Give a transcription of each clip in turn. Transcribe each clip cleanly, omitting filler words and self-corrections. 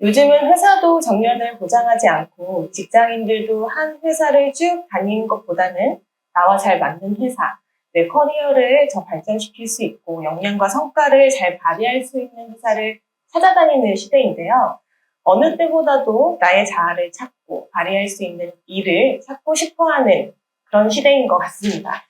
요즘은 회사도 정년을 보장하지 않고 직장인들도 한 회사를 쭉 다니는 것보다는 나와 잘 맞는 회사, 내 커리어를 더 발전시킬 수 있고 역량과 성과를 잘 발휘할 수 있는 회사를 찾아다니는 시대인데요. 어느 때보다도 나의 자아를 찾고 발휘할 수 있는 일을 찾고 싶어하는 그런 시대인 것 같습니다.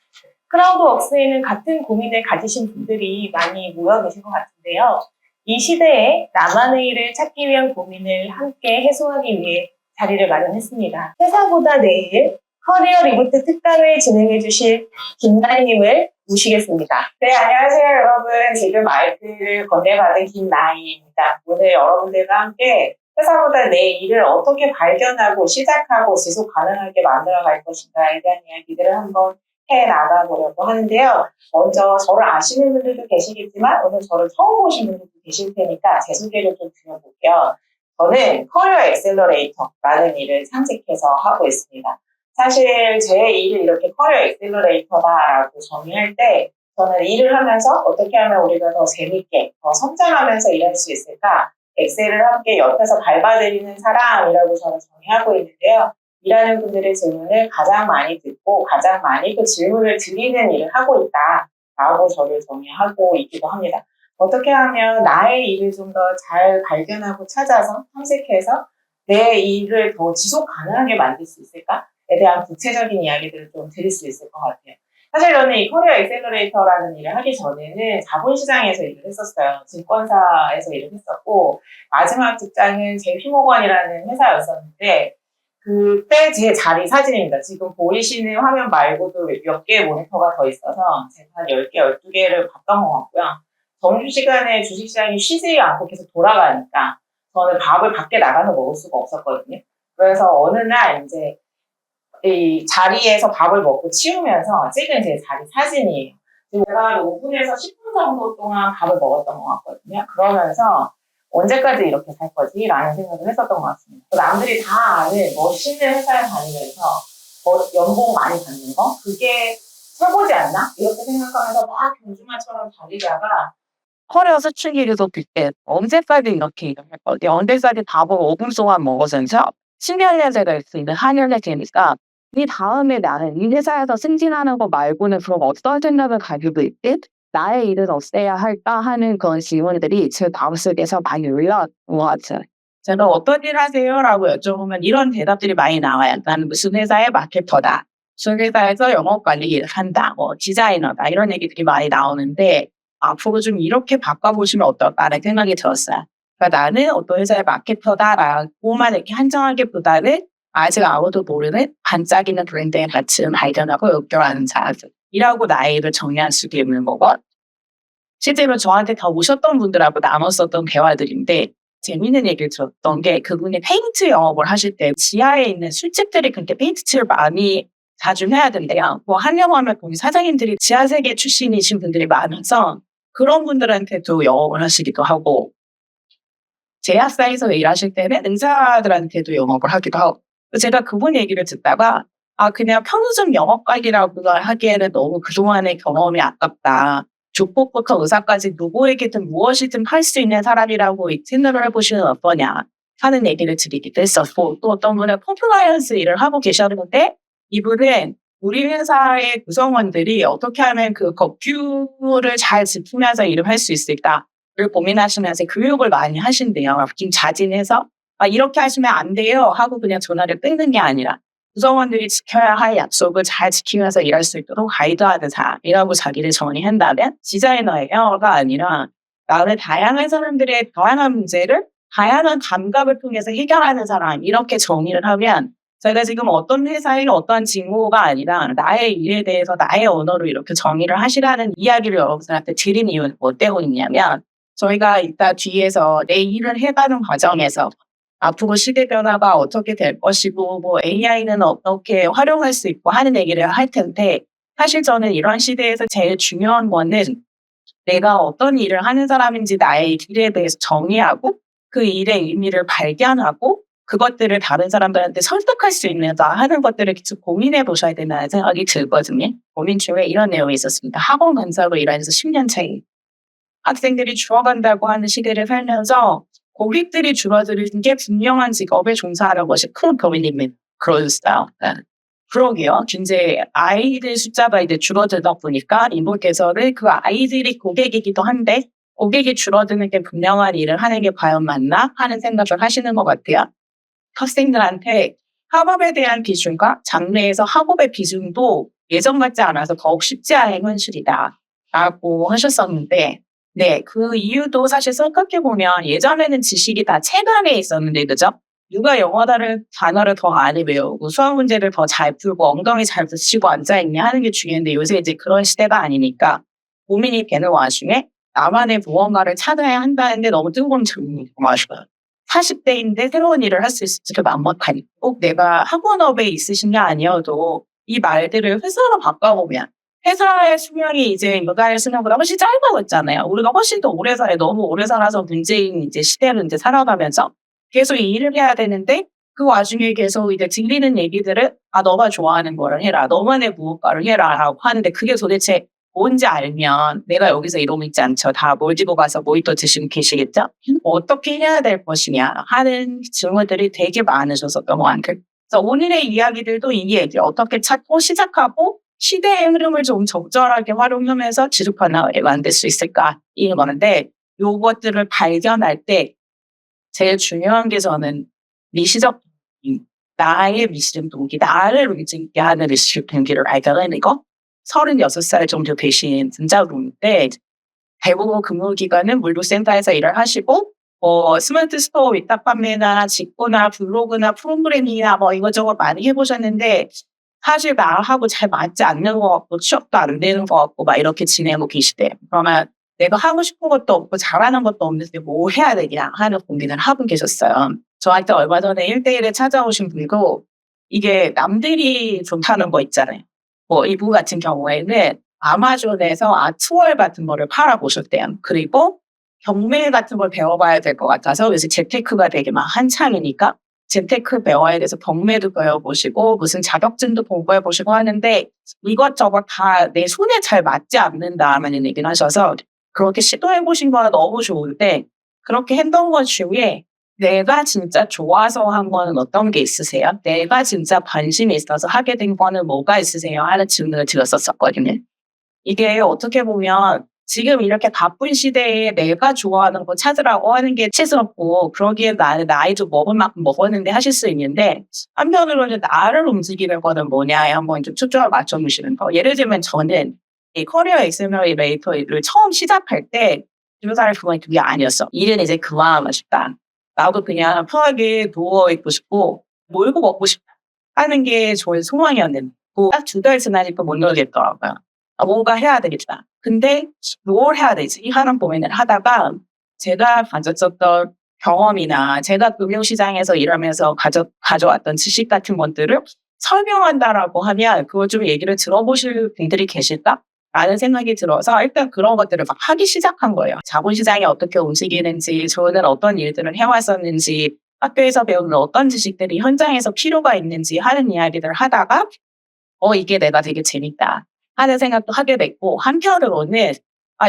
크라우드웍스에는 같은 고민을 가지신 분들이 많이 모여 계신 것 같은데요. 이 시대에 나만의 일을 찾기 위한 고민을 함께 해소하기 위해 자리를 마련했습니다. 회사보다 내일 커리어 리부트 특강을 진행해 주실 김나희님을 모시겠습니다. 네, 안녕하세요, 여러분. 지금 마이크를 건네받은 김나희입니다. 오늘 여러분들과 함께 회사보다 내 일을 어떻게 발견하고 시작하고 지속 가능하게 만들어갈 것인가에 대한 이야기들을 한번 해나가보려고 하는데요. 먼저 저를 아시는 분들도 계시겠지만 오늘 저를 처음 보신 분들도 계실 테니까 제 소개를 좀 드려볼게요. 저는 커리어 엑셀러레이터라는 일을 창직해서 하고 있습니다. 사실 제 일을 이렇게 커리어 엑셀러레이터다라고 정의할 때 저는 일을 하면서 어떻게 하면 우리가 더 재밌게, 더 성장하면서 일할 수 있을까? 엑셀을 함께 옆에서 밟아드리는 사람이라고 저는 정의하고 있는데요. 일하는 분들의 질문을 가장 많이 듣고 가장 많이 또 질문을 드리는 일을 하고 있다라고 저를 정의하고 있기도 합니다. 어떻게 하면 나의 일을 좀 더 잘 발견하고 찾아서 탐색해서 내 일을 더 지속 가능하게 만들 수 있을까에 대한 구체적인 이야기들을 좀 드릴 수 있을 것 같아요. 사실 저는 이 커리어 엑셀러레이터라는 일을 하기 전에는 자본시장에서 일을 했었어요. 증권사에서 일을 했었고 마지막 직장은 JP모건이라는 회사였었는데 그때 제 자리 사진입니다. 지금 보이시는 화면 말고도 몇 개의 모니터가 더 있어서 제가 한 10개, 12개를 봤던 것 같고요. 점심시간에 주식시장이 쉬지 않고 계속 돌아가니까 저는 밥을 밖에 나가서 먹을 수가 없었거든요. 그래서 어느 날 이제 이 자리에서 밥을 먹고 치우면서 찍은 제 자리 사진이에요. 지금 제가 5분에서 10분 정도 동안 밥을 먹었던 것 같거든요. 그러면서 언제까지 이렇게 살 거지? 라는 생각을 했었던 것 같습니다. 남들이 다 아는 멋있는 회사에 다니면서 연봉 많이 받는 거? 그게 최고지 않나? 이렇게 생각하면서 막 경주마처럼 달리다가 커리어 수출기에서 그때 언제까지 이렇게 일을 할 거지? 언제까지 밥을 5분 동안 먹으면서 10년째 될 수 있는 한년이 되니까 이 다음에 나는 이 회사에서 승진하는 거 말고는 그럼 어떤 생각을 가지고 있지? 나의 일은 어때야 할까 하는 그런 질문들이 제 마음속에서 많이 올라온 것 같아요. 제가 어떤 일 하세요? 라고 여쭤보면 이런 대답들이 많이 나와요. 나는 무슨 회사의 마케터다. 무슨 회사에서 영업관리 일을 한다. 뭐 디자이너다. 이런 얘기들이 많이 나오는데 앞으로 좀 이렇게 바꿔보시면 어떨까라는 생각이 들었어요. 그러니까 나는 어떤 회사의 마케터다라고만 이렇게 한정하기보다는 아직 아무도 모르는 반짝이는 브랜드의 가치를 발견하고 연결하는 자들이라고 나의 일을 정의할 수 있는 거고, 실제로 저한테 더 오셨던 분들하고 나눴었던 대화들인데 재미있는 얘기를 들었던 게 그분이 페인트 영업을 하실 때 지하에 있는 술집들이 그렇게 페인트 칠을 많이 자주 해야 된대요. 뭐 하려고 하면 거기 사장님들이 지하세계 출신이신 분들이 많아서 그런 분들한테도 영업을 하시기도 하고, 제약사에서 일하실 때는 의사들한테도 영업을 하기도 하고, 제가 그분 얘기를 듣다가 그냥 편의점 영업관이라고 하기에는 너무 그동안의 경험이 아깝다. 조폭부터 의사까지 누구에게든 무엇이든 할 수 있는 사람이라고 생각을 해보시는 어떠냐 하는 얘기를 드리기도 했었고, 또 어떤 분은 컴플라이언스 일을 하고 계셨는데 이분은 우리 회사의 구성원들이 어떻게 하면 그 법규를 잘 지키면서 일을 할 수 있을까를 고민하시면서 교육을 많이 하신대요. 좀 자진해서 이렇게 하시면 안 돼요 하고 그냥 전화를 끊는 게 아니라 구성원들이 지켜야 할 약속을 잘 지키면서 일할 수 있도록 가이드하는 사람이라고 자기를 정의한다면 디자이너예요가 아니라 나는 다양한 사람들의 다양한 문제를 다양한 감각을 통해서 해결하는 사람, 이렇게 정의를 하면 제가 지금 어떤 회사의 어떤 직무가 아니라 나의 일에 대해서 나의 언어로 이렇게 정의를 하시라는 이야기를 여러분들한테 드린 이유는 뭐 때문이냐면, 저희가 이따 뒤에서 내 일을 해가는 과정에서 앞으로 시대 변화가 어떻게 될 것이고 뭐 AI는 어떻게 활용할 수 있고 하는 얘기를 할 텐데, 사실 저는 이런 시대에서 제일 중요한 거는 내가 어떤 일을 하는 사람인지 나의 일에 대해서 정의하고 그 일의 의미를 발견하고 그것들을 다른 사람들한테 설득할 수 있는가 하는 것들을 계속 고민해 보셔야 된다는 생각이 들거든요. 고민 중에 이런 내용이 있었습니다. 학원 강사로 일하면서 10년 차이. 학생들이 죽어간다고 하는 시대를 살면서 고객들이 줄어드는 게 분명한 직업에 종사하는 것이 큰 고민입니다. 그러셨어요. 그러게요. 이제 아이들 숫자가 이제 줄어들다 보니까 이분께서는 그 아이들이 고객이기도 한데 고객이 줄어드는 게 분명한 일을 하는 게 과연 맞나 하는 생각을 하시는 것 같아요. 학생들한테 학업에 대한 비중과 장래에서 학업의 비중도 예전 같지 않아서 더욱 쉽지 않은 현실이다 라고 하셨었는데 네, 그 이유도 사실 생각해보면 예전에는 지식이 다 책 안에 있었는데 그죠? 누가 영어다를 단어를 더 많이 외우고 수학 문제를 더 잘 풀고 엉덩이 잘 붙이고 앉아있냐 하는 게 중요한데 요새 이제 그런 시대가 아니니까 고민이 되는 와중에 나만의 무언가를 찾아야 한다는데 너무 뜨거운 질문이 많아요. 40대인데 새로운 일을 할 수 있을지도 막막하니 꼭 내가 학원업에 있으신 게 아니어도 이 말들을 회사로 바꿔보면 회사의 수명이 이제 여가의 수명보다 훨씬 짧아졌잖아요. 우리가 훨씬 더 오래 살아요. 너무 오래 살아서 문재인 이제 시대를 이제 살아가면서 계속 이 일을 해야 되는데 그 와중에 계속 이제 들리는 얘기들을 너가 좋아하는 거를 해라. 너만의 무엇가를 해라. 라고 하는데 그게 도대체 뭔지 알면 내가 여기서 이러고 있지 않죠. 다 몰디브 가서 모히또 드시고 계시겠죠? 어떻게 해야 될 것이냐 하는 질문들이 되게 많으셨었던 것 같아요. 그래서 오늘의 이야기들도 이게 이제 어떻게 찾고 시작하고 시대의 흐름을 좀 적절하게 활용하면서 지속한 나를 만들 수 있을까 이런 건데 요것들을 발견할 때 제일 중요한 게 저는 미시적 나의 미시적 동기, 나를 움직이게 하는 미시적 동기를 알게 거 36살 정도 되신 분자분인데 대부분 근무기간은 물류센터에서 일을 하시고 스마트 스토어 위탁 판매나 직구나 블로그나 프로그래밍이나 이것저것 많이 해보셨는데 사실 나하고 잘 맞지 않는 것 같고 취업도 안 되는 것 같고 이렇게 지내고 계시대요. 그러면 내가 하고 싶은 것도 없고 잘하는 것도 없는데 뭐 해야 되냐 하는 고민을 하고 계셨어요. 저한테 얼마 전에 1대1에 찾아오신 분이고 이게 남들이 좋다는 거 있잖아요. 이분 같은 경우에는 아마존에서 아트월 같은 거를 팔아보셨대요. 그리고 경매 같은 걸 배워봐야 될 것 같아서 요새 재테크가 되게 한창이니까 재테크 배워야 돼서 경매도 배워보시고 무슨 자격증도 공부해보시고 하는데 이것저것 다 내 손에 잘 맞지 않는다라는 얘기를 하셔서 그렇게 시도해보신 거는 너무 좋은데 그렇게 했던 것 중에 내가 진짜 좋아서 한 거는 어떤 게 있으세요? 내가 진짜 관심이 있어서 하게 된 거는 뭐가 있으세요? 하는 질문을 드렸었거든요. 이게 어떻게 보면 지금 이렇게 바쁜 시대에 내가 좋아하는 거 찾으라고 하는 게 치스럽고 그러기에 나는 나이도 먹을 만큼 먹었는데 하실 수 있는데 한편으로는 나를 움직이는 거는 뭐냐에 한번 좀 초점을 맞춰보시는 거. 예를 들면 저는 이 커리어 엑셀러레이터를 처음 시작할 때 주변사람 그게 아니었어. 일은 이제 그만하고 싶다. 나도 그냥 편하게 누워있고 싶고 놀고 먹고 싶다 하는 게 저의 소망이었는데 딱 2달 지나니까 못 놀겠더라고요. 뭔가 해야 되겠다. 근데 뭘 해야 되지? 하는 고민을 하다가 제가 가졌었던 경험이나 제가 금융시장에서 일하면서 가져왔던 지식 같은 것들을 설명한다라고 하면 그걸 좀 얘기를 들어보실 분들이 계실까? 라는 생각이 들어서 일단 그런 것들을 하기 시작한 거예요. 자본시장이 어떻게 움직이는지, 저는 어떤 일들을 해왔었는지, 학교에서 배우는 어떤 지식들이 현장에서 필요가 있는지 하는 이야기들을 하다가 이게 내가 되게 재밌다 하는 생각도 하게 됐고 한편으로는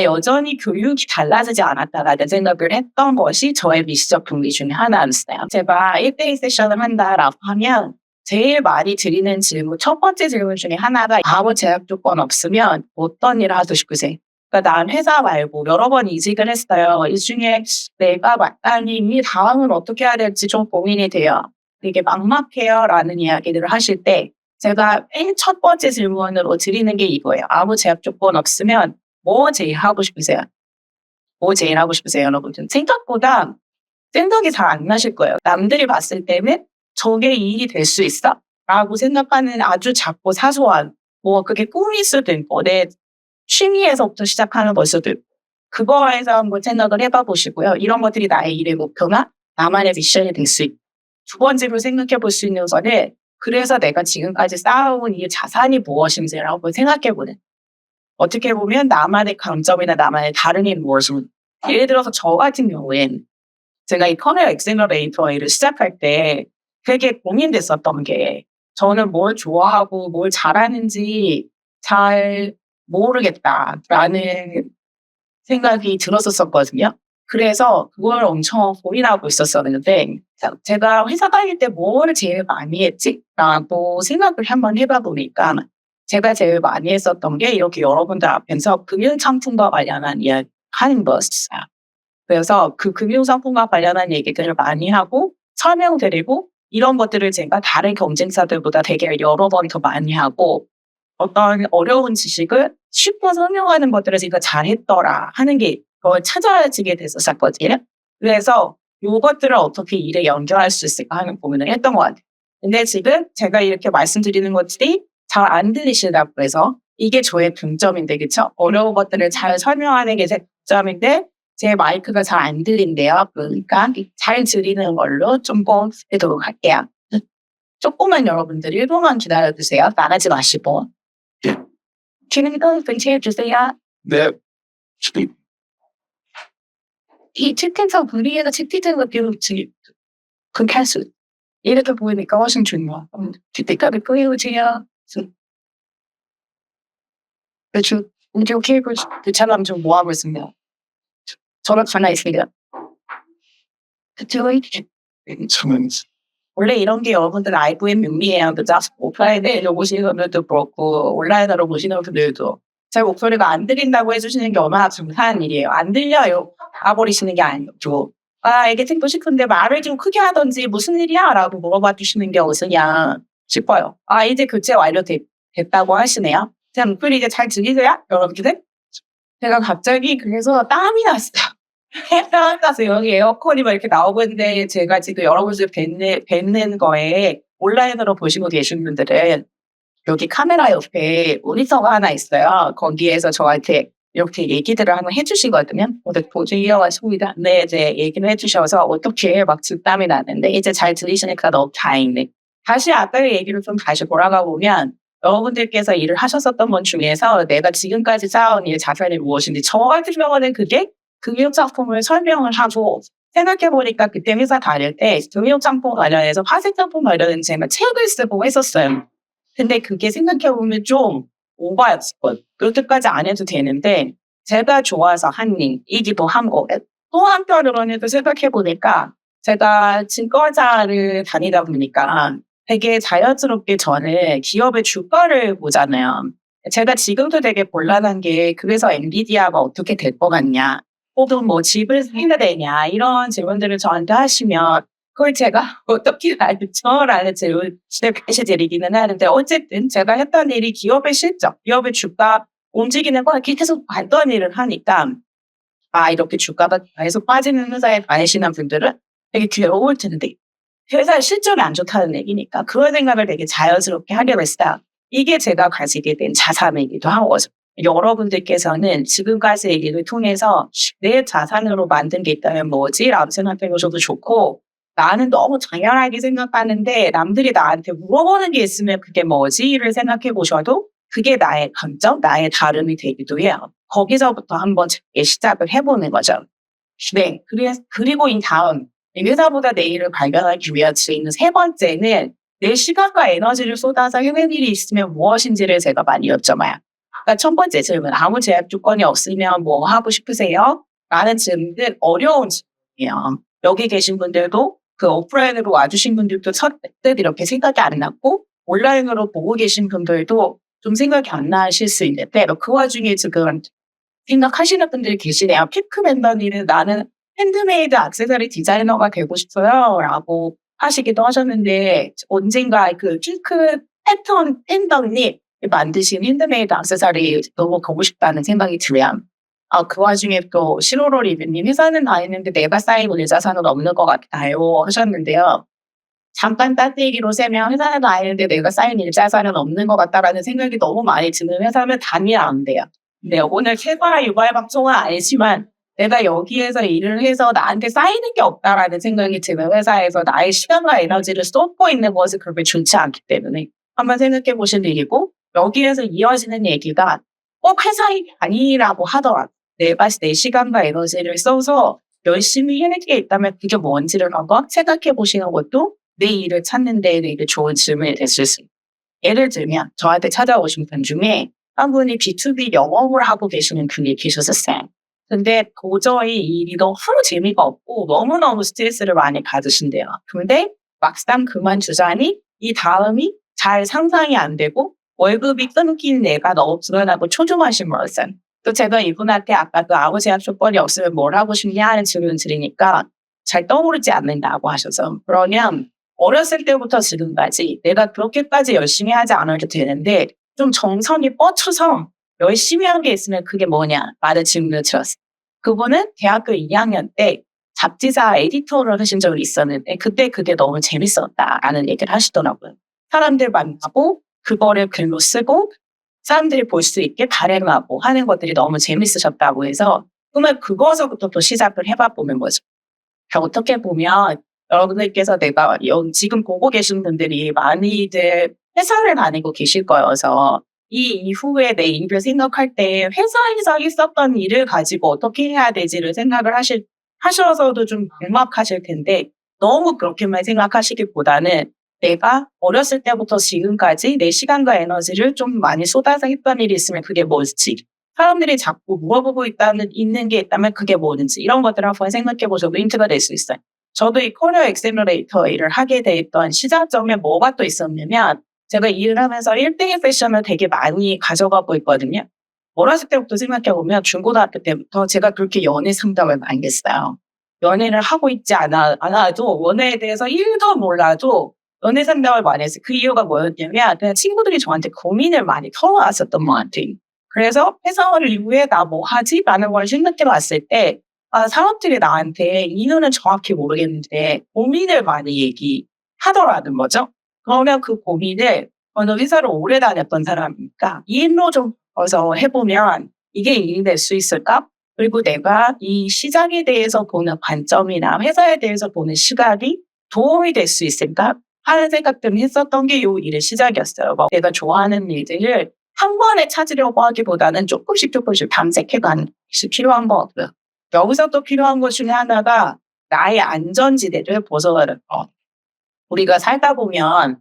여전히 교육이 달라지지 않았다라는 생각을 했던 것이 저의 미시적 동기 중에 하나였어요. 제가 1대1 세션을 한다라고 하면 제일 많이 드리는 질문, 첫 번째 질문 중에 하나가 아무 제약 조건 없으면 어떤 일을 하고 싶으세요? 그러니까 난 회사 말고 여러 번 이직을 했어요. 이 중에 내가 마땅히 이 다음은 어떻게 해야 될지 좀 고민이 돼요. 되게 막막해요 라는 이야기들을 하실 때 제가 맨 첫 번째 질문으로 드리는 게 이거예요. 아무 제약 조건 없으면 뭐 제일 하고 싶으세요? 뭐 제일 하고 싶으세요, 여러분? 생각보다 생각이 잘 안 나실 거예요. 남들이 봤을 때는 저게 이익이 될 수 있어? 라고 생각하는 아주 작고 사소한 그게 꿈일 수도 있고 내 취미에서부터 시작하는 걸 수도 있고 그거에서 한번 생각을 해봐 보시고요. 이런 것들이 나의 일의 목표나 나만의 미션이 될 수 있고 두 번째로 생각해 볼 수 있는 것은 그래서 내가 지금까지 쌓아온 이 자산이 무엇인지라고 생각해보는 어떻게 보면 나만의 강점이나 나만의 다른 일 무엇을 예를 들어서 저 같은 경우엔 제가 이 커리어 엑셀러레이터 일을 시작할 때 되게 고민됐었던 게 저는 뭘 좋아하고 뭘 잘하는지 잘 모르겠다라는 생각이 들었었거든요. 그래서 그걸 엄청 고민하고 있었었는데 제가 회사 다닐 때 뭘 제일 많이 했지라고 생각을 한번 해봐 보니까 제가 제일 많이 했었던 게 이렇게 여러분들 앞에서 금융상품과 관련한 이야기 하는 것이었어요. 그래서 그 금융상품과 관련한 얘기들을 많이 하고 설명드리고 이런 것들을 제가 다른 경쟁사들보다 되게 여러 번 더 많이 하고 어떤 어려운 지식을 쉽게 설명하는 것들을 제가 잘했더라 하는 게 그걸 찾아지게 됐었거든요. 그래서 이것들을 어떻게 일에 연결할 수 있을까 하는 고민을 했던 것 같아요. 근데 지금 제가 이렇게 말씀드리는 것들이 잘 안 들리시다고 해서 이게 저의 중점인데, 그쵸? 어려운 것들을 잘 설명하는 게 제 중점인데 제 마이크가 잘 안 들린대요. 그러니까 잘 들리는 걸로 좀 해보도록 할게요. 조금만 여러분들 1분만 기다려주세요. 나가지 마시고. 기능도 분치해주세요. 네. 이 채팅창 분리해서 채팅창 같은 것이 그렇게 할 수, 이렇게 보이니까 훨씬 중요해요. 채팅창을 보여주세요. 그렇죠. 이제 케이블 괜찮으면 좀 모아보고 있습니다. 저는 전화 있습니다. 그쵸? 저는 원래 이런 게 여러분들 라이브의 묘미예요. 그죠? 오프라인으로 보시는 분들도 그렇고 온라인으로 보시는 분들도 제 목소리가 안 들린다고 해주시는 게 얼마나 중요한 일이에요. 안 들려요. 가버리시는 게 아니죠. 아, 이게 듣고 싶은데 말을 좀 크게 하던지 무슨 일이야? 라고 물어봐 주시는 게 어떠냐 싶어요. 아, 이제 교체 완료됐다고 하시네요. 제 목소리 이제 잘 들리세요? 여러분들? 제가 갑자기 그래서 땀이 났어요. 땀나서 여기 에어컨이 막 이렇게 나오고 있는데 제가 지금 여러분들 뵙는 거에 온라인으로 보시고 계신 분들은 여기 카메라 옆에 모니터가 하나 있어요. 거기에서 저한테 이렇게 얘기들을 한번 해주시거든요. 보시기가 네, 이제 얘기를 해주셔서 어떻게 막 땀이 나는데 이제 잘 들리시니까 너무 다행이네. 다시 아까의 얘기를 좀 다시 돌아가 보면 여러분들께서 일을 하셨었던 것 중에서 내가 지금까지 쌓아온 일 자산이 무엇인지 저 같은 경우는 그게 금융상품을 설명을 하고 생각해보니까 그때 회사 다닐 때 금융상품 관련해서 화생상품 관련해서 제가 책을 쓰고 했었어요. 근데 그게 생각해보면 좀 오바였어요. 그렇게까지 안 해도 되는데 제가 좋아서 한 일이기도 한 거예요. 또 한편으로는 생각해보니까 제가 증권사를 다니다 보니까 되게 자연스럽게 저는 기업의 주가를 보잖아요. 제가 지금도 되게 곤란한 게 그래서 엔비디아가 어떻게 될 것 같냐 혹은 뭐 집을 사야 되냐 이런 질문들을 저한테 하시면 그걸 제가 어떻게 알죠? 라는 질문을 다시 드리기는 하는데 어쨌든 제가 했던 일이 기업의 실적, 기업의 주가 움직이는 걸 계속 봤던 일을 하니까 아 이렇게 주가가 계속 빠지는 회사에 다니시는 분들은 되게 괴로울 텐데 회사의 실적이 안 좋다는 얘기니까 그런 생각을 되게 자연스럽게 하게 됐어요. 이게 제가 가지게 된 자산이기도 한 거죠. 여러분들께서는 지금까지의 일을 통해서 내 자산으로 만든 게 있다면 뭐지? 라고 생각해 보셔도 좋고 나는 너무 당연하게 생각하는데 남들이 나한테 물어보는 게 있으면 그게 뭐지?를 생각해 보셔도 그게 나의 강점, 나의 다름이 되기도 해요. 거기서부터 한번 시작을 해보는 거죠. 네, 그리고 이 다음 이 회사보다 내 일을 발견하기 위한 있는 세 번째는 내 시간과 에너지를 쏟아서 해낼 일이 있으면 무엇인지를 제가 많이 여쭤봐요. 그러니까 첫 번째 질문, 아무 제약 조건이 없으면 뭐 하고 싶으세요? 라는 질문은 어려운 질문이에요. 여기 계신 분들도 그 오프라인으로 와주신 분들도 첫뜻 이렇게 생각이 안 났고 온라인으로 보고 계신 분들도 좀 생각이 안 나실 수 있는데 그 와중에 지금 생각하시는 분들이 계시네요. 피크 밴더니는 나는 핸드메이드 액세서리 디자이너가 되고 싶어요 라고 하시기도 하셨는데 언젠가 그 핑크 패턴 팬더님 만드신 핸드메이드 액세서리 너무 가고 싶다는 생각이 들어요. 그 와중에 또 시로로 리뷰님 회사는 다니는데 내가 쌓이고 내 자산은 없는 것 같아요 하셨는데요. 잠깐 딴 얘기로 세면 회사는 다니는데 내가 쌓인 일자산은 없는 것 같다라는 생각이 너무 많이 드는 회사면 다니면 안 돼요. 네, 오늘 세과나 유발 방송은 아니지만 내가 여기에서 일을 해서 나한테 쌓이는 게 없다라는 생각이 드는 회사에서 나의 시간과 에너지를 쏟고 있는 것이 그렇게 좋지 않기 때문에 한번 생각해 보실 일이고 여기에서 이어지는 얘기가 꼭 회사 일이 아니라고 하더라도 내가 내 시간과 에너지를 써서 열심히 해낼 게 있다면 그게 뭔지를 한번 생각해 보시는 것도 내 일을 찾는 데 되게 좋은 질문이 됐을 수 있어요. 예를 들면 저한테 찾아오신 분 중에 한 분이 B2B 영업을 하고 계시는 분이 계셨었어요. 근데 도저히 이 일이 너무 재미가 없고 너무너무 스트레스를 많이 받으신대요. 근데 막상 그만두자니 이 다음이 잘 상상이 안 되고 월급이 끊긴 내가 너무 불안하고 초조하신 거였어요. 또 제가 이분한테 아까 그 아버지한테 조건이 없으면 뭘 하고 싶냐 하는 질문을 드리니까 잘 떠오르지 않는다고 하셔서 그러면 어렸을 때부터 지금까지 내가 그렇게까지 열심히 하지 않아도 되는데 좀 정성이 뻗쳐서 열심히 한 게 있으면 그게 뭐냐 라는 질문을 드렸어요. 그분은 대학교 2학년 때 잡지사 에디터를 하신 적이 있었는데 그때 그게 너무 재밌었다라는 얘기를 하시더라고요. 사람들 만나고 그거를 글로 쓰고 사람들이 볼 수 있게 발행하고 하는 것들이 너무 재밌으셨다고 해서 그러면 그거서부터 또 시작을 해봐 보는 거죠. 어떻게 보면 여러분들께서 내가 지금 보고 계신 분들이 많이들 회사를 다니고 계실 거여서 이 이후에 내 일을 생각할 때 회사에서 있었던 일을 가지고 어떻게 해야 되지를 생각을 하셔서도 좀 막막하실 텐데 너무 그렇게만 생각하시기보다는 내가 어렸을 때부터 지금까지 내 시간과 에너지를 좀 많이 쏟아서 했던 일이 있으면 그게 뭘지 사람들이 자꾸 물어보고 있는 게 있다면 그게 뭐든지 이런 것들을 한번 생각해 보셔도 힌트가 될 수 있어요. 저도 이 커리어 엑셀러레이터 일을 하게 됐던 시작점에 뭐가 또 있었냐면 제가 일을 하면서 1대1 세션을 되게 많이 가져가고 있거든요. 어렸을 때부터 생각해 보면 중고등학교 때부터 제가 그렇게 연애 상담을 많이 했어요. 연애를 하고 있지 않아도 연애에 대해서 1도 몰라도 연애 상담을 많이 했어요. 그 이유가 뭐였냐면 그냥 친구들이 저한테 고민을 많이 털어놨었던 것 같아요. 그래서 회사원 이후에 나 뭐 하지? 라는 걸 생각해 봤을 때 사람들이 나한테 이유는 정확히 모르겠는데 고민을 많이 얘기하더라는 거죠. 그러면 그 고민을 어느 회사를 오래 다녔던 사람이니까 이 일로 좀 어서 해보면 이게 일이 될 수 있을까? 그리고 내가 이 시장에 대해서 보는 관점이나 회사에 대해서 보는 시각이 도움이 될 수 있을까? 하는 생각들을 했었던 게 이 일의 시작이었어요. 내가 좋아하는 일들을 한 번에 찾으려고 하기보다는 조금씩 탐색해가는 것이 필요한 것 같고요. 여기서 또 필요한 것 중에 하나가 나의 안전지대를 벗어나는 것. 우리가 살다 보면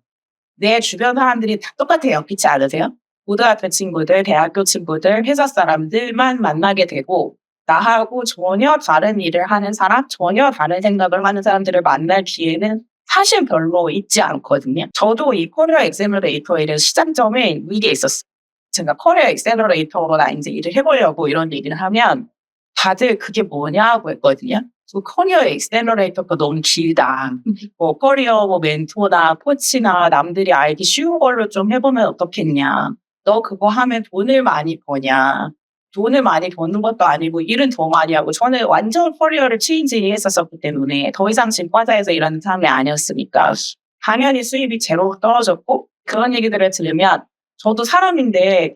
내 주변 사람들이 다 똑같아요. 그렇지 않으세요? 고등학교 친구들, 대학교 친구들, 회사 사람들만 만나게 되고 나하고 전혀 다른 일을 하는 사람, 전혀 다른 생각을 하는 사람들을 만날 기회는 사실 별로 있지 않거든요. 저도 이 커리어 엑셀러레이터 일의 시작점에 이게 있었어요. 제가 커리어 엑셀러레이터로 나 이제 일을 해보려고 이런 얘기를 하면 다들 그게 뭐냐고 했거든요. 그 커리어 엑셀러레이터가 너무 길다. 뭐 커리어 멘토나 코치나 남들이 알기 쉬운 걸로 좀 해보면 어떻겠냐. 너 그거 하면 돈을 많이 버냐. 돈을 많이 버는 것도 아니고 일은 더 많이 하고 저는 완전 커리어를 체인지 했었기 때문에 더 이상 증권사에서 일하는 사람이 아니었으니까 당연히 수입이 제로 떨어졌고 그런 얘기들을 들으면 저도 사람인데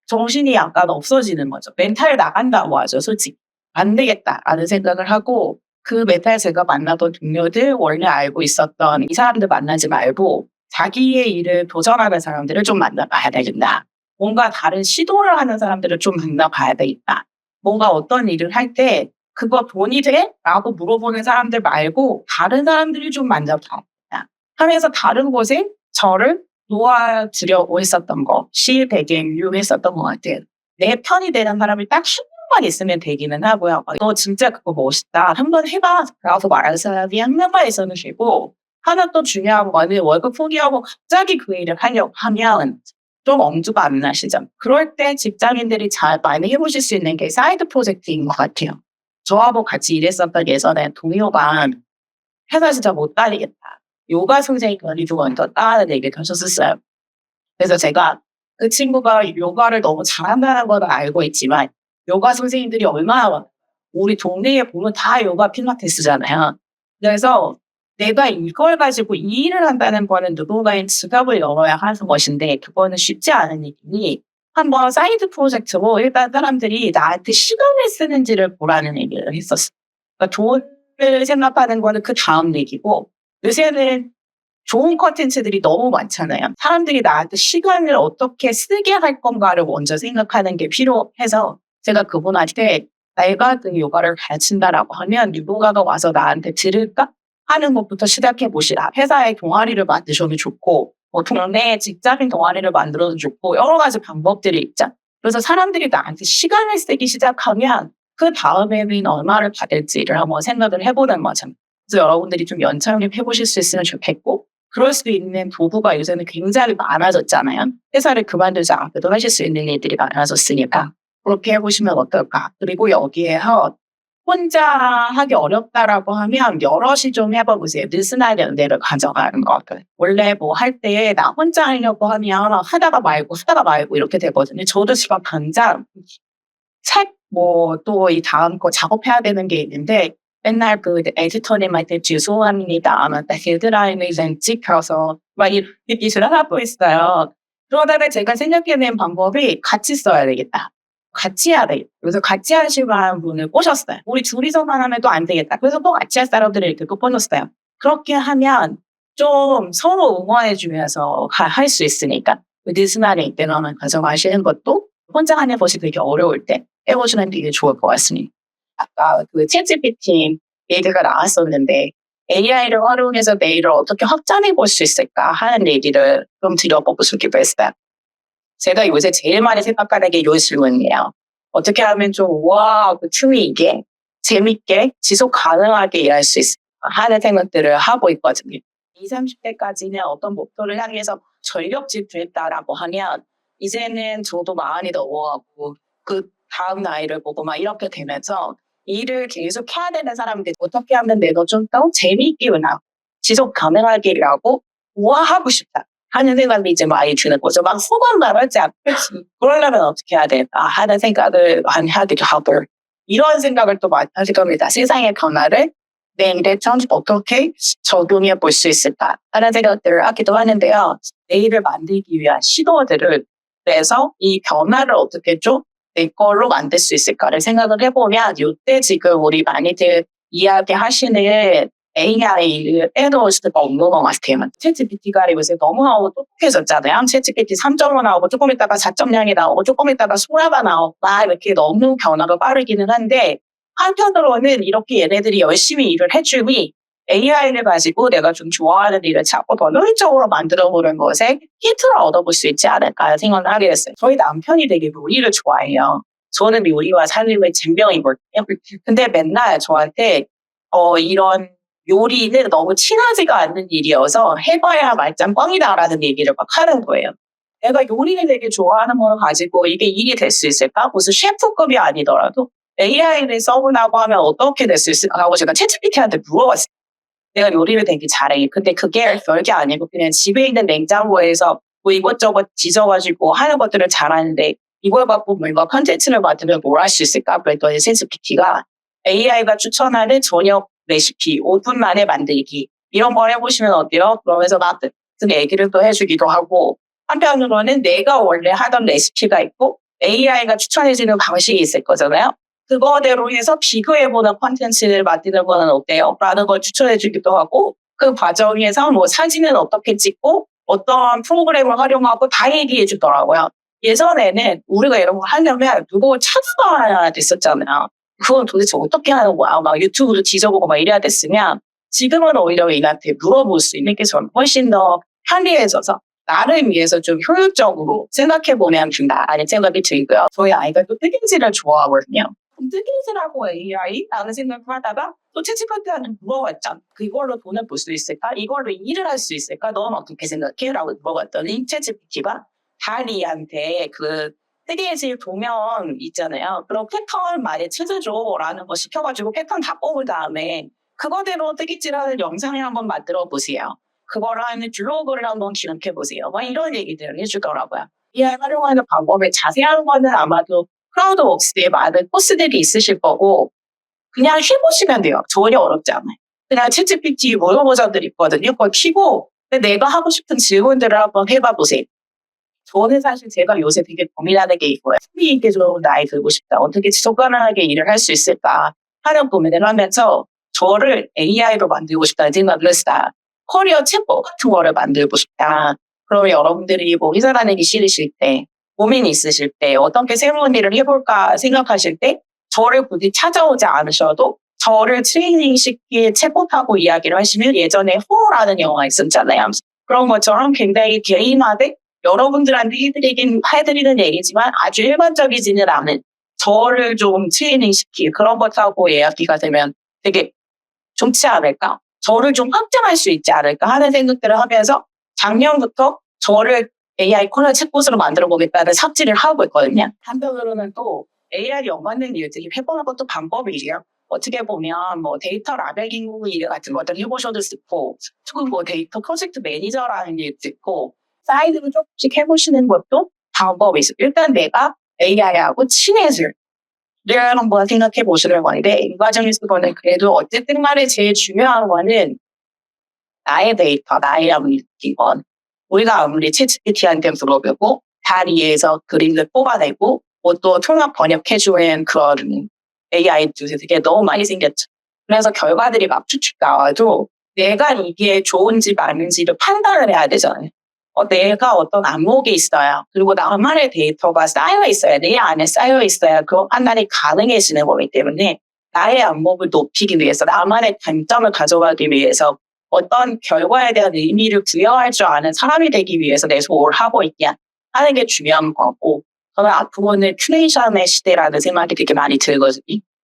정신이 약간 없어지는 거죠. 멘탈 나간다고 하죠, 솔직히. 안 되겠다라는 생각을 하고 그 멘탈 제가 만나던 동료들 원래 알고 있었던 이 사람들 만나지 말고 자기의 일을 도전하는 사람들을 좀 만나봐야 되겠다. 뭔가 다른 시도를 하는 사람들을 좀 만나봐야 되겠다. 뭔가 어떤 일을 할 때 그거 돈이 돼? 라고 물어보는 사람들 말고 다른 사람들을 좀 만나봐야 되겠다. 하면서 다른 곳에 저를 놓아주려고 했었던 것이 되게 유용했었던 것 같아요. 내 편이 되는 사람이 딱 한 명만 있으면 되기는 하고요. 너 진짜 그거 멋있다. 한번 해봐. 라고 말하는 사람이 한 명만 있어도 되고 하나 또 중요한 거는 월급 포기하고 갑자기 그 일을 하려고 하면 좀 엄두가 안 나시죠. 그럴 때 직장인들이 잘 많이 해보실 수 있는 게 사이드 프로젝트인 것 같아요. 저하고 같이 일했었던 예전에 동료가 회사 진짜 못 다니겠다. 요가 선생님이 좀 먼저 따라는 얘기를 하셨었어요. 그래서 제가 그 친구가 요가를 너무 잘한다는 건 알고 있지만 요가 선생님들이 얼마나 우리 동네에 보면 다 요가 필라테스잖아요. 그래서 내가 이걸 가지고 이 일을 한다는 거는 누군가의 지갑을 열어야 하는 것인데 그거는 쉽지 않은 일이니 한번 사이드 프로젝트로 일단 사람들이 나한테 시간을 쓰는지를 보라는 얘기를 했었어요. 그러니까 돈을 생각하는 거는 그 다음 얘기고 요새는 좋은 컨텐츠들이 너무 많잖아요. 사람들이 나한테 시간을 어떻게 쓰게 할 건가를 먼저 생각하는 게 필요해서 제가 그분한테 내가 그 요가를 가르친다라고 하면 누군가가 와서 나한테 들을까? 하는 것부터 시작해 보시라. 회사에 동아리를 만드셔도 좋고 동네에 직장인 동아리를 만들어도 좋고 여러 가지 방법들이 있죠. 그래서 사람들이 나한테 시간을 쓰기 시작하면 그 다음에는 얼마를 받을지를 한번 생각을 해보는 거죠. 그래서 여러분들이 좀 연착륙해보실 수 있으면 좋겠고, 그럴 수 있는 도구가 요새는 굉장히 많아졌잖아요. 회사를 그만두지 않고도 하실 수 있는 일들이 많아졌으니까 그렇게 해보시면 어떨까. 그리고 여기에서 혼자 하기 어렵다라고 하면 여럿이 좀 해봐보세요. 느슨한 연대를 가져가는 것들. 원래 뭐 할 때 나 혼자 하려고 하면 하다가 말고 이렇게 되거든요. 저도 지금 당장 책 뭐 또 이 다음 거 작업해야 되는 게 있는데 맨날 그 에디터님한테 죄송합니다. 막 데드라인을 찍혀서 막 이렇게 짓을 하고 있어요. 그러다가 제가 생각해낸 방법이 같이 써야 되겠다. 같이 해야 되겠다. 그래서 같이 하시는 분을 꼬셨어요. 우리 둘이서만 하면 또 안 되겠다. 그래서 또 같이 할 사람들을 이렇게 또 꺼냈어요. 그렇게 하면 좀 서로 응원해주면서 할 수 있으니까 느슨하게 이때는 가져가시는 것도 혼자 하는 것이 되게 어려울 때 해보시는 게 되게 좋을 것 같습니다. 아까 그 챗GPT 얘기가 나왔었는데 AI를 활용해서 내일을 어떻게 확장해 볼 수 있을까 하는 얘기를 좀 드려보고 싶기도 했어요. 제가 요새 제일 많이 생각하는 게 이 질문이에요. 어떻게 하면 좀 그 틈이 있게 재밌게 지속 가능하게 일할 수 있을까 하는 생각들을 하고 있거든요. 20, 30대까지는 어떤 목표를 향해서 전력 질주했다라고 하면 이제는 저도 마흔이 넘어가고 그 다음 나이를 보고 막 이렇게 되면서 일을 계속 해야 되는 사람들 어떻게 하면 내가 좀 더 재미있게 일하고 지속 가능하게 일하고 하고 싶다 하는 생각이 이제 많이 드는 거죠. 막 소감 말하지 않고 그러려면 어떻게 해야 될까 하는 생각을 많이 하기도 하고 이런 생각을 또 많이 하실 겁니다. 세상의 변화를 내 일에 좀 어떻게 적용해 볼 수 있을까 하는 생각들을 하기도 하는데요. 내일을 만들기 위한 시도들을 내서 이 변화를 어떻게 좀 내 걸로 만들 수 있을까를 생각을 해보면 이때 지금 우리 많이들 이야기하시는 AI를 빼놓을 수가 없는 것 같아요. 챗GPT가 요새 너무 똑똑해졌잖아요. 챗GPT 3.5 나오고 조금 있다가 4.0이 나오고 조금 있다가 소라가 나오고 이렇게 너무 변화가 빠르기는 한데 한편으로는 이렇게 얘네들이 열심히 일을 해주니 AI를 가지고 내가 좀 좋아하는 일을 자꾸 더 효율적으로 만들어보는 것에 힌트를 얻어볼 수 있지 않을까 생각을 하게 됐어요. 저희 남편이 되게 요리를 좋아해요. 저는 요리와 삶의 쟁병이거든요. 근데 맨날 저한테 이런 요리는 너무 친하지가 않는 일이어서 해봐야 말짱 꽝이다라는 얘기를 막 하는 거예요. 내가 요리를 되게 좋아하는 걸 가지고 이게 일이 될 수 있을까? 무슨 셰프급이 아니더라도 AI를 써보라고 하면 어떻게 될 수 있을까 하고 제가 챗GPT한테 물어봤어요. 내가 요리를 되게 잘해. 근데 그게 별게 아니고 그냥 집에 있는 냉장고에서 뭐 이것저것 뒤져가지고 하는 것들을 잘하는데 이걸 갖고 뭔가 컨텐츠를 만들면 뭘 할 수 있을까? 그랬더니 챗GPT가 AI가 추천하는 저녁 레시피 5분 만에 만들기 이런 걸 해보시면 어때요? 그러면서 막 얘기를 또 해주기도 하고 한편으로는 내가 원래 하던 레시피가 있고 AI가 추천해주는 방식이 있을 거잖아요. 그거대로 해서 비교해보는 콘텐츠를 만드는 거는 어때요? 라는 걸 추천해주기도 하고 그 과정에서 뭐 사진은 어떻게 찍고 어떤 프로그램을 활용하고 다 얘기해주더라고요. 예전에는 우리가 이런 거 하려면 누구 찾아가야 됐었잖아요. 그건 도대체 어떻게 하는 거야? 막 유튜브로 뒤져보고 막 이래야 됐으면 지금은 오히려 얘한테 물어볼 수 있는 게 좀 훨씬 더 편리해져서 나를 위해서 좀 효율적으로 생각해보면 된다라는 생각이 들고요. 저희 아이가 또 뜨개질을 좋아하거든요. 뜨개질하고 AI? 라는 생각을 하다가 또 챗GPT한테 물어봤죠. 그걸로 돈을 벌 수 있을까? 이걸로 일을 할 수 있을까? 넌 어떻게 생각해? 라고 물어봤더니 챗GPT가 다리한테 그 뜨개질 도면 있잖아요. 그런 패턴 많이 찾아줘 라는 거 시켜가지고 패턴 다 뽑은 다음에 그거대로 뜨개질하는 영상을 한번 만들어 보세요. 그걸 하는 블로그를 한번 기록해 보세요. 막 이런 얘기들을 해주더라고요. AI 활용하는 방법에 자세한 거는 아마도 크라우드웍스에 많은 코스들이 있으실 거고 그냥 해보시면 돼요. 전혀 어렵지 않아요. 그냥 챗GPT 무료 버전들이 있거든요. 그걸 키고 내가 하고 싶은 질문들을 한번 해봐 보세요. 저는 사실 제가 요새 되게 고민하는 게 있고요. 흥미 있게 좀 나이 들고 싶다. 어떻게 지속 가능하게 일을 할 수 있을까 하는 고민을 하면서 저를 AI로 만들고 싶다는 생각을 했어요. 커리어 챗봇 같은 거를 만들고 싶다. 그러면 여러분들이 뭐 회사 다니기 싫으실 때, 고민이 있으실 때, 어떻게 새로운 일을 해볼까 생각하실 때 저를 굳이 찾아오지 않으셔도 저를 트레이닝 시키게 챗봇하고 이야기를 하시면 예전에 호라는 영화 있었잖아요. 그런 것처럼 굉장히 개인화된 여러분들한테 해드리는 얘기지만 아주 일반적이지는 않은 저를 좀 트레이닝시키 그런 것하고 이야기가 되면 되게 좋지 않을까? 저를 좀 확장할 수 있지 않을까 하는 생각들을 하면서 작년부터 저를 AI 코너 챗봇으로 만들어 보겠다는 삽질을 하고 있거든요. 한편으로는 또 AI 연관된 일들이 해보는 것도 방법이에요. 어떻게 보면 뭐 데이터 라벨링 일 같은 것들 해보셔도 좋고, 혹은 뭐 데이터 프로젝트 매니저라는 일도 있고, 사이드로 조금씩 해보시는 것도 방법이죠. 일단 내가 AI하고 친해질 를 한번 생각해 보시는 건데, 이 과정에서는 그래도 어쨌든 간에 제일 중요한 거는 나의 데이터, 나의 기본. 우리가 아무리 챗GPT한테 물어보고 다리에서 그림을 뽑아내고 또 통합 번역해주는 그런 AI들이 되게 너무 많이 생겼죠. 그래서 결과들이 막 쭉쭉 나와도 내가 이게 좋은지 맞는지를 판단을 해야 되잖아요. 내가 어떤 안목이 있어요. 그리고 나만의 데이터가 쌓여 있어야 내 안에 쌓여 있어야 그 판단이 가능해지는 거기 때문에 나의 안목을 높이기 위해서 나만의 관점을 가져가기 위해서 어떤 결과에 대한 의미를 부여할 줄 아는 사람이 되기 위해서 내가 뭘 하고 있냐 하는 게 중요한 거고, 저는 앞으로는 큐레이션의 시대라는 생각이 되게 많이 들거든요.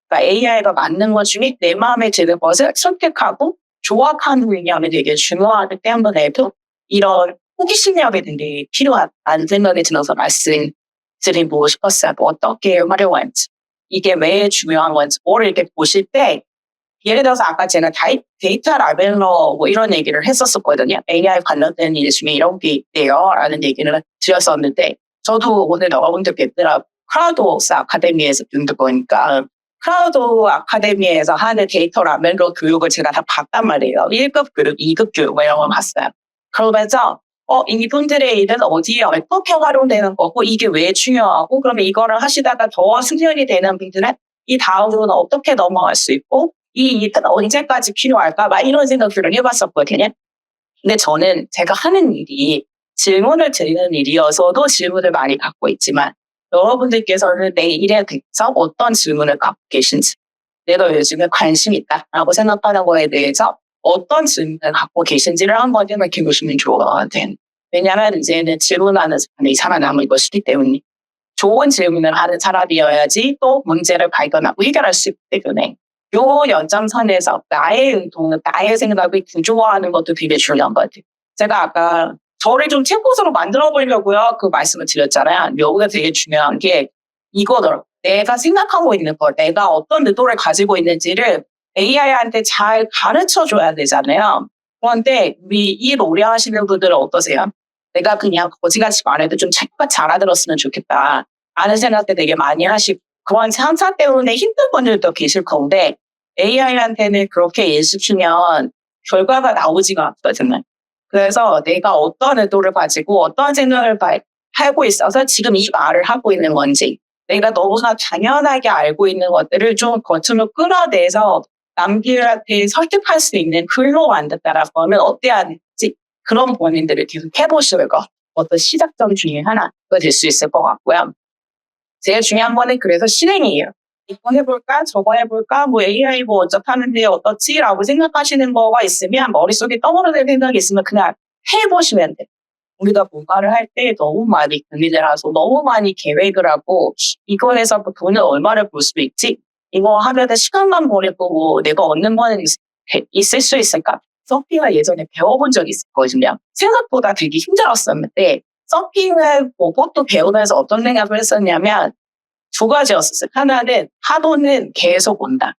그러니까 AI가 맞는 것 중에 내 마음에 드는 것을 선택하고 조합하는 능력이 되게 중요하기 때문에도 이런 호기심력이 되게 필요하다는 생각이 들어서 말씀드리고 싶었어요. 어떻게 활용할지, 이게 왜 중요한 건지, 뭘 이렇게 보실 때, 예를 들어서 아까 제가 데이터 라벨러 뭐 이런 얘기를 했었거든요. AI 관련된 일 중에 이런 게 있대요 라는 얘기를 드렸었는데, 저도 오늘 여러분들 뵙더라 크라우드웍스 아카데미에서 듣는 거니까 크라우드 아카데미에서 하는 데이터 라벨러 교육을 제가 다 봤단 말이에요. 1급 교육, 2급 교육 이런 걸 봤어요. 그러면서 이분들의 일은 어디에 어떻게 활용되는 거고, 이게 왜 중요하고, 그러면 이거를 하시다가 더 숙련이 되는 분들은 이 다음으로는 어떻게 넘어갈 수 있고, 이 일은 언제까지 필요할까? 막 이런 생각들을 해봤었거든요. 근데 저는 제가 하는 일이 질문을 드리는 일이어서도 질문을 많이 갖고 있지만, 여러분들께서는 내 일에 대해서 어떤 질문을 갖고 계신지, 내가 요즘에 관심 있다라고 생각하는 거에 대해서 어떤 질문을 갖고 계신지를 한번 생각해 보시면 좋을 것 같아요. 왜냐하면 이제는 질문하는 사람이 살아남을 것이기 때문에, 좋은 질문을 하는 사람이어야지 또 문제를 발견하고 해결할 수 있기 때문에, 요 연장선에서 나의 의도는, 나의 생각을 구조화하는 것도 되게 중요한 것 같아요. 제가 아까 저를 좀 챗봇으로 만들어 보려고요 그 말씀을 드렸잖아요. 요거가 되게 중요한 게 이거더라고요. 내가 생각하고 있는 것, 내가 어떤 의도를 가지고 있는지를 AI한테 잘 가르쳐줘야 되잖아요. 그런데 이 노래하시는 분들은 어떠세요? 내가 그냥 거지같이 말해도 좀 책같이 알아들었으면 좋겠다 라는 생각도 되게 많이 하시고, 그런 상사 때문에 힘든 분들도 계실 건데, AI한테는 그렇게 예시주면 결과가 나오지가 않거든요. 그래서 내가 어떤 의도를 가지고 어떤 생각을 하고 있어서 지금 이 말을 하고 있는 건지, 내가 너무나 당연하게 알고 있는 것들을 좀 겉으로 끌어내서 남들한테 설득할 수 있는 글로 만든다라고 하면 어때야 될지, 그런 고민들을 계속 해보시는 거, 어떤 시작점 중에 하나가 될 수 있을 것 같고요. 제일 중요한 거는 그래서 실행이에요. 이거 해볼까? 저거 해볼까? 뭐 AI 뭐 어쩌하는데 어떻지? 라고 생각하시는 거가 있으면, 머릿속에 떠오르는 생각이 있으면 그냥 해보시면 돼요. 우리가 뭔가를 할 때 너무 많이 고민을 하고 너무 많이 계획을 하고, 이거에서 돈을 얼마를 벌 수 있지? 이거 하면 시간만 버리고 뭐 내가 얻는 거는 있을 수 있을까? 서핑을 예전에 배워본 적이 있었거든요. 생각보다 되게 힘들었었는데, 서핑을 보고 또 배우면서 어떤 생각을 했었냐면 두 가지였었어요. 하나는 파도는 계속 온다.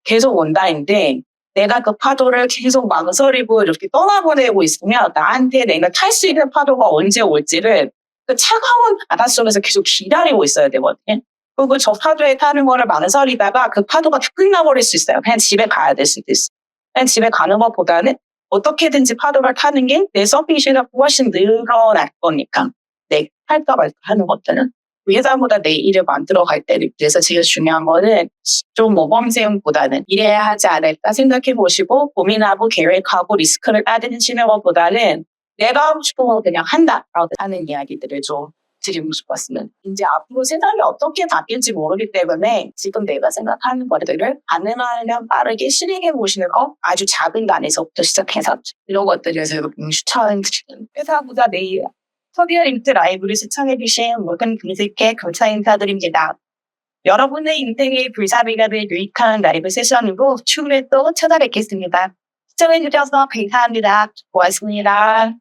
계속 온다인데, 내가 그 파도를 계속 망설이고 이렇게 떠나보내고 있으면 나한테 내가 탈 수 있는 파도가 언제 올지를 그 차가운 바닷속에서 계속 기다리고 있어야 되거든요. 그리고 저 파도에 타는 거를 망설이다가 그 파도가 끝나버릴 수 있어요. 그냥 집에 가야 될 수도 있어요. 그냥 집에 가는 것보다는 어떻게든지 파도를 타는 게 내 서핑 실력이 훨씬 늘어날 거니까, 내 할까 말까 하는 것들은 회사보다 내 일을 만들어 갈 때를 위해서 제일 중요한 거는 좀 모범생보다는 이래야 하지 않을까 생각해 보시고 고민하고 계획하고 리스크를 따지시는 것보다는 내가 하고 싶은 거 그냥 한다라고 하는 이야기들을 좀 드리고 싶었으면, 이제 앞으로 세상이 어떻게 바뀔지 모르기 때문에 지금 내가 생각하는 것들을 가능하면 빠르게 실행해 보시는 거, 아주 작은 단에서부터 시작해서 이런 것들을 제가 추천드리는, 회사보다 내일 서디어 링크 라이브를 시청해주신 모든 분들께 감사 인사드립니다. 여러분의 인생의 불사비가 될 유익한 라이브 세션으로 추후에 또 찾아뵙겠습니다. 시청해주셔서 감사합니다. 고맙습니다.